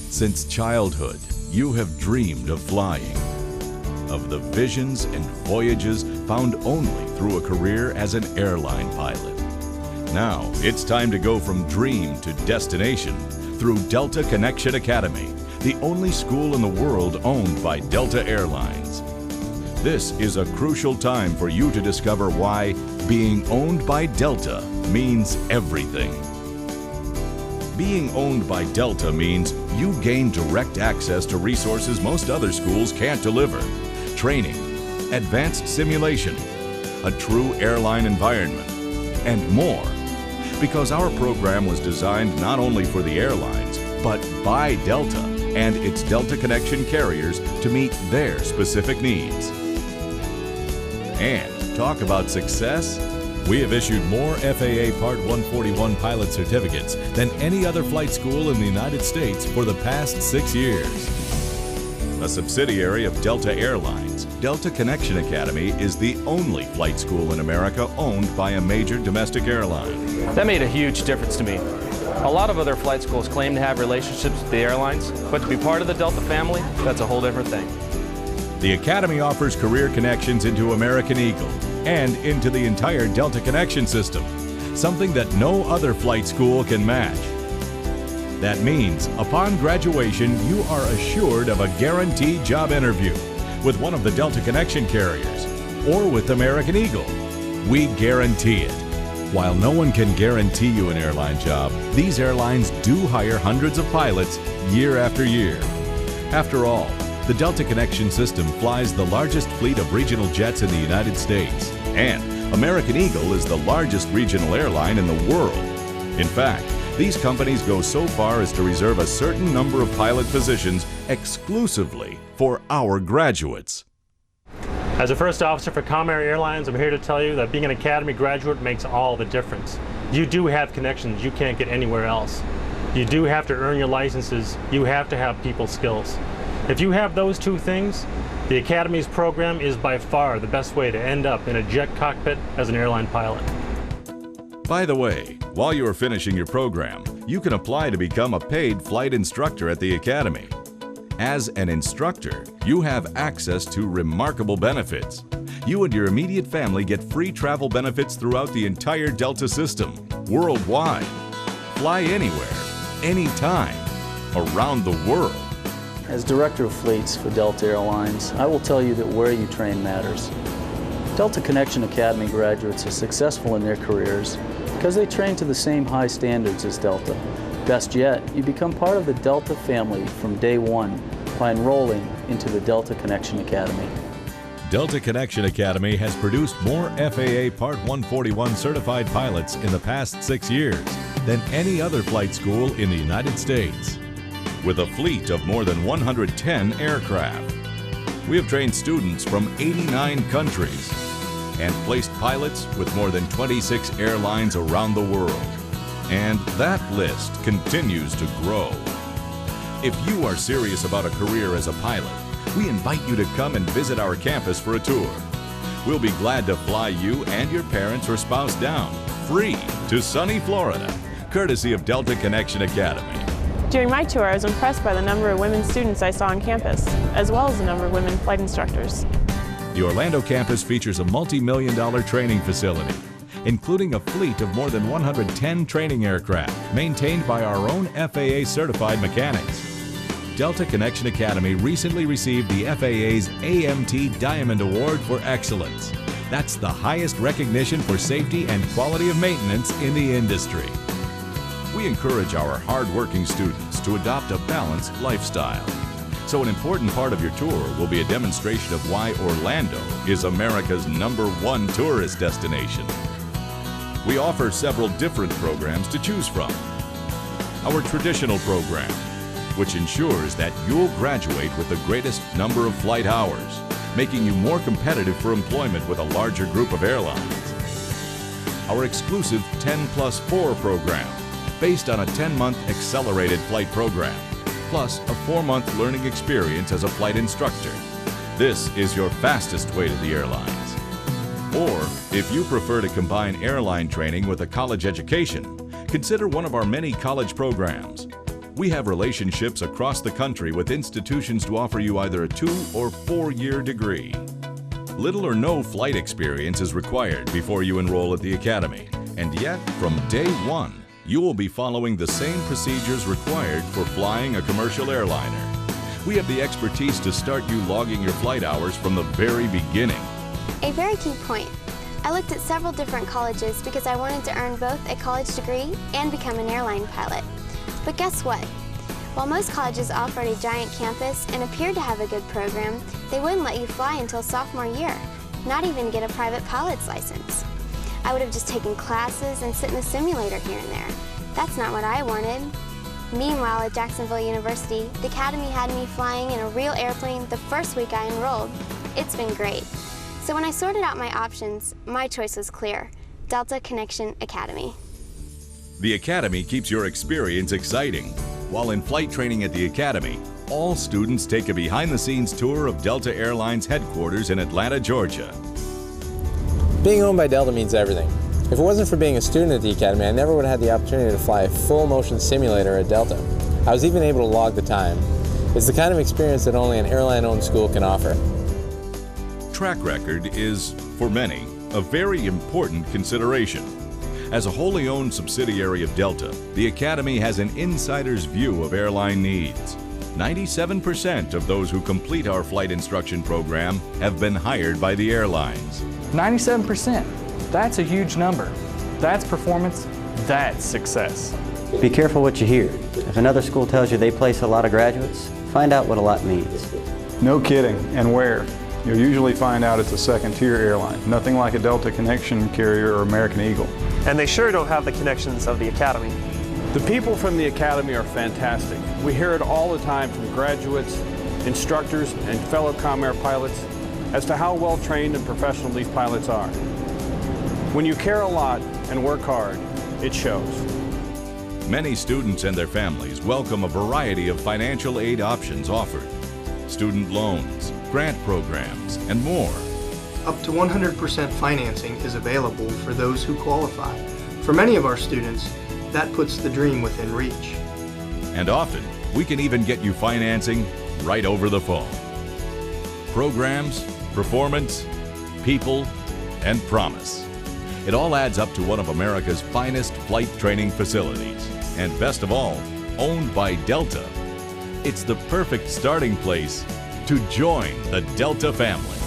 Since childhood, you have dreamed of flying, of the visions and voyages found only through a career as an airline pilot. Now, it's time to go from dream to destination through Delta Connection Academy, the only school in the world owned by Delta Airlines. This is a crucial time for you to discover why being owned by Delta means everything. Being owned by Delta means you gain direct access to resources most other schools can't deliver. Training, advanced simulation, a true airline environment, and more. Because our program was designed not only for the airlines, but by Delta and its Delta Connection carriers to meet their specific needs. And talk about success. We have issued more FAA Part 141 pilot certificates than any other flight school in the United States for the past 6 years. A subsidiary of Delta Airlines, Delta Connection Academy is the only flight school in America owned by a major domestic airline. That made a huge difference to me. A lot of other flight schools claim to have relationships with the airlines, but to be part of the Delta family, that's a whole different thing. The Academy offers career connections into American Eagle and into the entire Delta Connection system, something that no other flight school can match. That means upon graduation, you are assured of a guaranteed job interview with one of the Delta Connection carriers or with American Eagle. We guarantee it. While no one can guarantee you an airline job, these airlines do hire hundreds of pilots year after year. After all, the Delta Connection system flies the largest fleet of regional jets in the United States, and American Eagle is the largest regional airline in the world. In fact, these companies go so far as to reserve a certain number of pilot positions exclusively for our graduates. As a first officer for Comair Airlines, I'm here to tell you that being an Academy graduate makes all the difference. You do have connections you can't get anywhere else. You do have to earn your licenses. You have to have people skills. If you have those two things, the Academy's program is by far the best way to end up in a jet cockpit as an airline pilot. By the way, while you are finishing your program, you can apply to become a paid flight instructor at the Academy. As an instructor, you have access to remarkable benefits. You and your immediate family get free travel benefits throughout the entire Delta system, worldwide. Fly anywhere, anytime, around the world. As Director of Fleets for Delta Airlines, I will tell you that where you train matters. Delta Connection Academy graduates are successful in their careers because they train to the same high standards as Delta. Best yet, you become part of the Delta family from day one by enrolling into the Delta Connection Academy. Delta Connection Academy has produced more FAA Part 141 certified pilots in the past 6 years than any other flight school in the United States. With a fleet of more than 110 aircraft, we have trained students from 89 countries and placed pilots with more than 26 airlines around the world. And that list continues to grow. If you are serious about a career as a pilot, we invite you to come and visit our campus for a tour. We'll be glad to fly you and your parents or spouse down, free, to sunny Florida, courtesy of Delta Connection Academy. During my tour, I was impressed by the number of women students I saw on campus, as well as the number of women flight instructors. The Orlando campus features a multi-million-dollar training facility, including a fleet of more than 110 training aircraft maintained by our own FAA-certified mechanics. Delta Connection Academy recently received the FAA's AMT Diamond Award for Excellence. That's the highest recognition for safety and quality of maintenance in the industry. We encourage our hard-working students to adopt a balanced lifestyle. So an important part of your tour will be a demonstration of why Orlando is America's #1 tourist destination. We offer several different programs to choose from. Our traditional program, which ensures that you'll graduate with the greatest number of flight hours, making you more competitive for employment with a larger group of airlines. Our exclusive 10+4 program, based on a 10-month accelerated flight program, plus a 4-month learning experience as a flight instructor. This is your fastest way to the airlines. Or, if you prefer to combine airline training with a college education, consider one of our many college programs. We have relationships across the country with institutions to offer you either a 2- or 4-year degree. Little or no flight experience is required before you enroll at the Academy, and yet from day one, you will be following the same procedures required for flying a commercial airliner. We have the expertise to start you logging your flight hours from the very beginning. A very key point. I looked at several different colleges because I wanted to earn both a college degree and become an airline pilot. But guess what? While most colleges offered a giant campus and appeared to have a good program, they wouldn't let you fly until sophomore year, not even get a private pilot's license. I would have just taken classes and sit in the simulator here and there. That's not what I wanted. Meanwhile, at Jacksonville University, the Academy had me flying in a real airplane the first week I enrolled. It's been great. So when I sorted out my options, my choice was clear: Delta Connection Academy. The Academy keeps your experience exciting. While in flight training at the Academy, all students take a behind-the-scenes tour of Delta Airlines headquarters in Atlanta, Georgia. Being owned by Delta means everything. If it wasn't for being a student at the Academy, I never would have had the opportunity to fly a full-motion simulator at Delta. I was even able to log the time. It's the kind of experience that only an airline-owned school can offer. Track record is, for many, a very important consideration. As a wholly owned subsidiary of Delta, the Academy has an insider's view of airline needs. 97% of those who complete our flight instruction program have been hired by the airlines. 97%. That's a huge number. That's performance. That's success. Be careful what you hear. If another school tells you they place a lot of graduates, find out what a lot means. No kidding, and where? You'll usually find out it's a second-tier airline. Nothing like a Delta Connection carrier or American Eagle. And they sure don't have the connections of the Academy. The people from the Academy are fantastic. We hear it all the time from graduates, instructors, and fellow Comair pilots as to how well trained and professional these pilots are. When you care a lot and work hard, it shows. Many students and their families welcome a variety of financial aid options offered. Student loans, grant programs, and more. Up to 100% financing is available for those who qualify. For many of our students, that puts the dream within reach. And often, we can even get you financing right over the phone. Programs, performance, people, and promise. It all adds up to one of America's finest flight training facilities. And best of all, owned by Delta. It's the perfect starting place to join the Delta family.